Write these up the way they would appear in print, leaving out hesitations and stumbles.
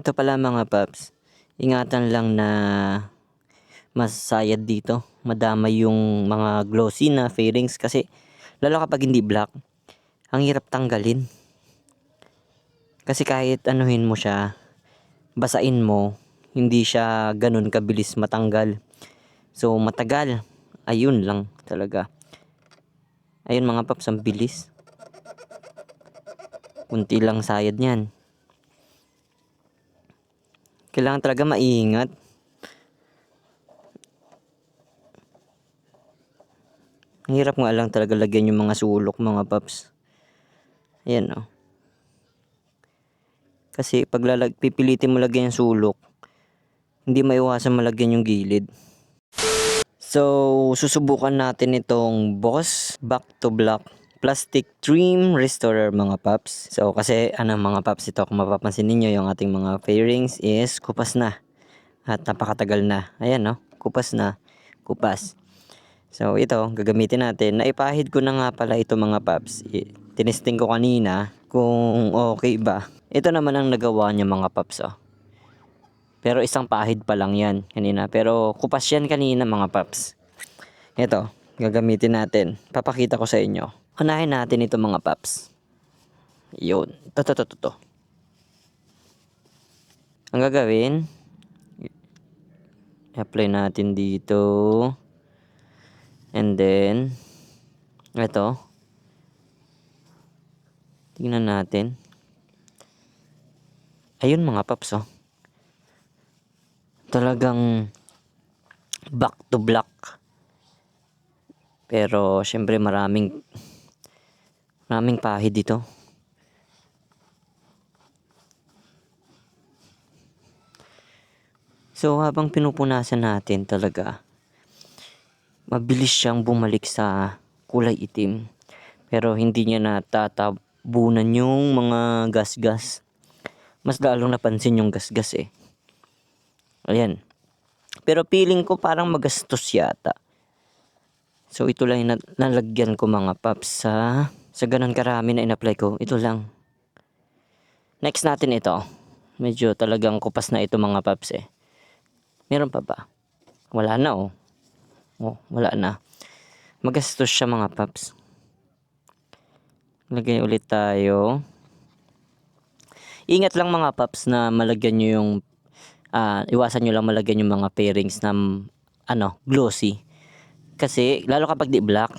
Ito pala mga paps, ingatan lang na masayad dito. Madamay yung mga glossy na fairings kasi lalo kapag hindi black, ang hirap tanggalin. Kasi kahit anuhin mo siya, basain mo, hindi siya ganun kabilis matanggal. So matagal, ayun lang talaga. Ayun mga paps, ang bilis. Kunti lang sayad niyan. Kailangan talaga maingat. Ang hirap nga lang talaga lagyan yung mga sulok mga paps. Ayan o. Kasi pag pipilitin mo lagyan yung sulok, hindi maiwasan malagyan yung gilid. So, susubukan natin itong Boss Back to Black Plastic Trim Restorer mga paps. So, kasi mga paps, ito kung mapapansin ninyo, yung ating mga fairings is kupas na. At napakatagal na. Ayan no, kupas na. Kupas. So, ito, gagamitin natin. Naipahid ko na nga pala ito mga paps. Tinesting ko kanina kung okay ba. Ito naman ang nagawa niya mga paps oh. Pero isang pahid pa lang yan kanina. Pero kupas yan kanina mga paps. Ito, gagamitin natin. Papakita ko sa inyo. Unahin natin ito mga paps. Yun. Ito. Ang gagawin, apply natin dito. And then, ito. Tingnan natin. Ayun mga paps oh. Talagang back to black. Pero syempre maraming pahid dito. So habang pinupunasan natin talaga, mabilis siyang bumalik sa kulay itim. Pero hindi niya natatabunan yung mga gasgas. Mas lalong napansin yung gasgas eh. Ayan. Pero feeling ko parang magastos yata. So ito lang yung nalagyan ko mga paps sa ganun karami na in-apply ko. Ito lang. Next natin ito. Medyo talagang kupas na ito mga paps eh. Meron pa ba? Wala na oh. Oh, wala na. Magastos siya mga paps. Lagay ulit tayo. Ingat lang mga paps na malagyan nyo yung iwasan nyo lang malagyan yung mga pairings na glossy. Kasi lalo kapag di black,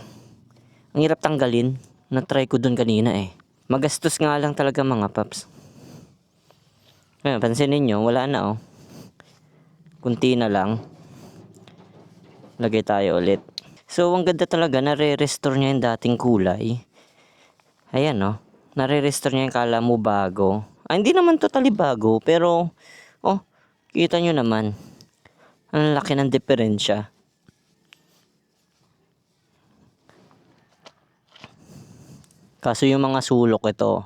ang hirap tanggalin. Na-try ko dun kanina eh. Magastos nga lang talaga mga paps. Ayan, pansin ninyo, wala na oh. Kunti na lang. Lagay tayo ulit. So ang ganda talaga, nare-restore niya yung dating kulay. Ayan no, nare-restore niya yung kala mo bago. Hindi naman totally bago, pero oh, kita nyo naman. Ang laki ng diferensya. Kaso yung mga sulok ito,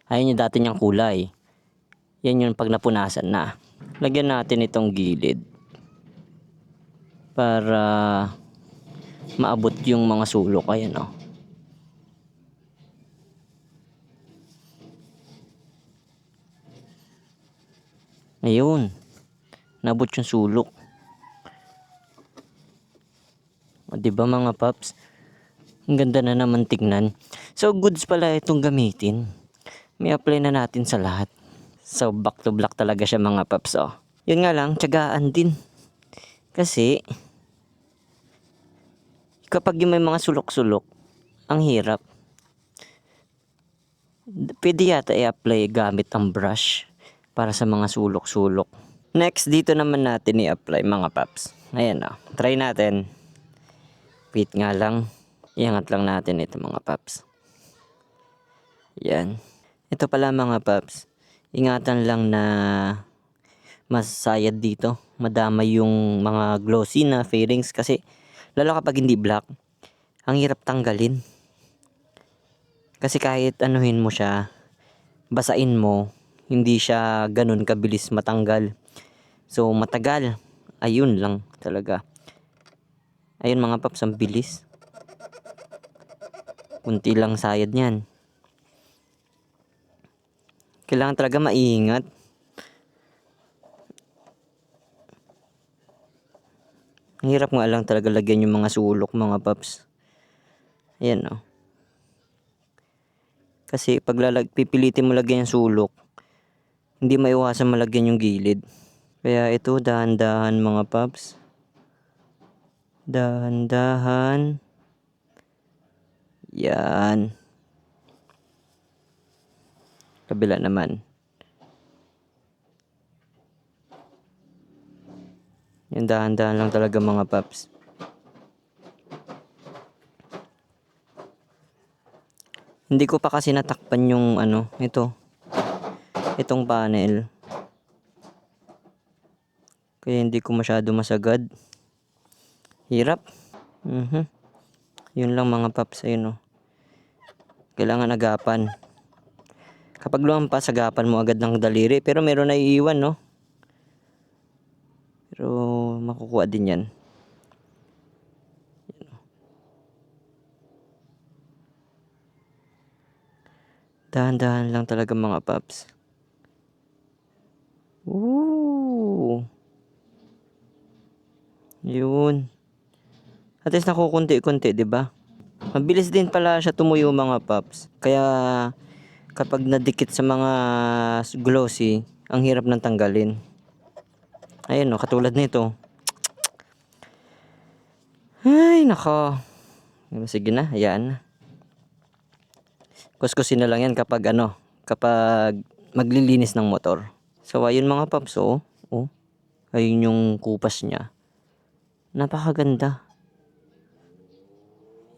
ayun yung dati niyang kulay. Yan yung pag napunasan na. Lagyan natin itong gilid. Para maabot yung mga sulok. Ayan o. Ayun. Naabot yung sulok. O, diba mga paps? Ang ganda na naman tignan. So goods pala itong gamitin. May apply na natin sa lahat. So back to black talaga siya mga paps oh. Yun nga lang, tiyagaan din. Kasi kapag yung may mga sulok-sulok, ang hirap. Pwede yata i-apply gamit ang brush para sa mga sulok-sulok. Next, dito naman natin i-apply mga paps. Ayan oh. Try natin. Wait nga lang. Iangat lang natin ito mga paps. Yan. Ito pala mga paps. Ingatan lang na masayad dito. Madamay yung mga glossy na fairings kasi lalo kapag hindi black, ang hirap tanggalin. Kasi kahit anuhin mo siya, basain mo, hindi siya ganun kabilis matanggal. So matagal, ayun lang talaga. Ayun mga paps, ang bilis. Kunti lang sayad niyan. Kailangan talaga maingat. Ang hirap nga lang talaga lagyan yung mga sulok mga paps. Ayan o. Kasi pag pipilitin mo lagyan yung sulok, hindi maiwasan malagyan yung gilid. Kaya ito, dahan-dahan mga paps. Dahan-dahan. Yan. Kabila naman. Yan, dahan-dahan lang talaga mga paps. Hindi ko pa kasi natakpan yung itong panel. Kaya hindi ko masyado masagad. Hirap. Yun lang mga paps, ayun o. Kailangan agapan. Kapag lumampas, agapan mo agad ng daliri. Pero meron na iiwan, no? Pero makukuha din yan. Dahan-dahan lang talaga mga paps. Ooh. Yun. At least nakukunti-kunti, 'di ba? Mabilis din pala siya tumuyo mga paps. Kaya kapag nadikit sa mga glossy, ang hirap nang tanggalin. Ayun no, katulad nito. Ay, nako. Sige na, hayaan na. Kuskusin na lang yan kapag kapag maglilinis ng motor. So ayun mga paps, oh. Ayun yung kupas niya. Napakaganda.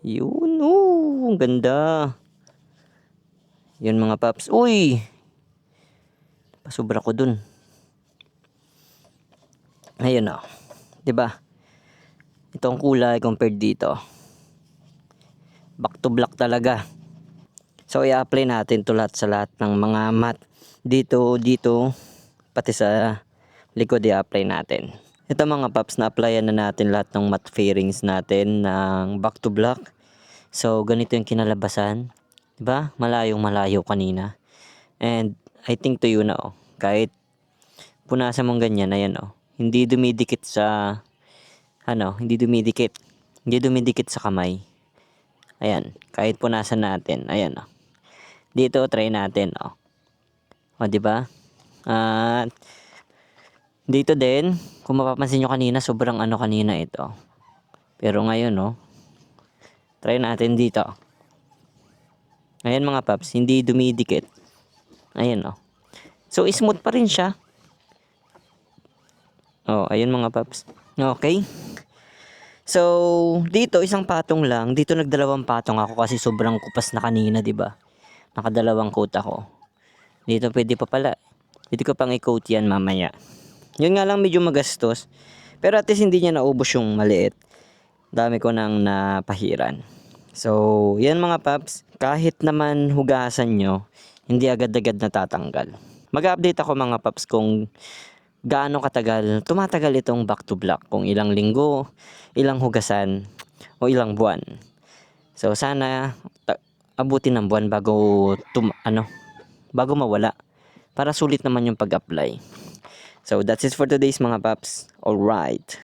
Yun, ang ganda. Yun mga paps. Uy! Pasobra ko dun. Ayun o. 'Di ba? Itong kulay compared dito. Back to black talaga. So i-apply natin to lahat sa lahat ng mga matte. Dito, pati sa likod i-apply natin. Ito mga paps, na-applyan na natin lahat ng matte fairings natin ng back to black. So ganito yung kinalabasan. 'Di ba? Malayo kanina. And I think tuyo na oh. Kahit punasan mong ganyan, ayan oh. Hindi dumidikit sa hindi dumidikit sa kamay. Ayan, kahit punasan natin, ayan oh. Dito try natin oh. O, 'di ba? At dito din, kung mapapansin nyo kanina, sobrang kanina ito. Pero ngayon oh, try natin dito. Ayan mga paps, hindi dumidikit. Ayan oh. So smooth pa rin siya. Oh, ayun mga paps. Okay. So, dito isang patong lang. Dito nagdalawang patong ako kasi sobrang kupas na kanina, 'di ba? Nakadalawang coat ako. Dito pwede pa pala. Pwede ko pang i-coat 'yan mamaya. Yun nga lang medyo magastos. Pero at least hindi niya naubos yung maliit. Dami ko nang napahiran. So, yan mga paps. Kahit naman hugasan nyo, hindi agad-agad natatanggal. Mag-update ako mga paps kung gaano katagal tumatagal itong back to black. Kung ilang linggo, ilang hugasan, o ilang buwan. So, sana abutin ng buwan bago bago mawala. Para sulit naman yung pag-apply. So, that's it for today's mga paps. Alright.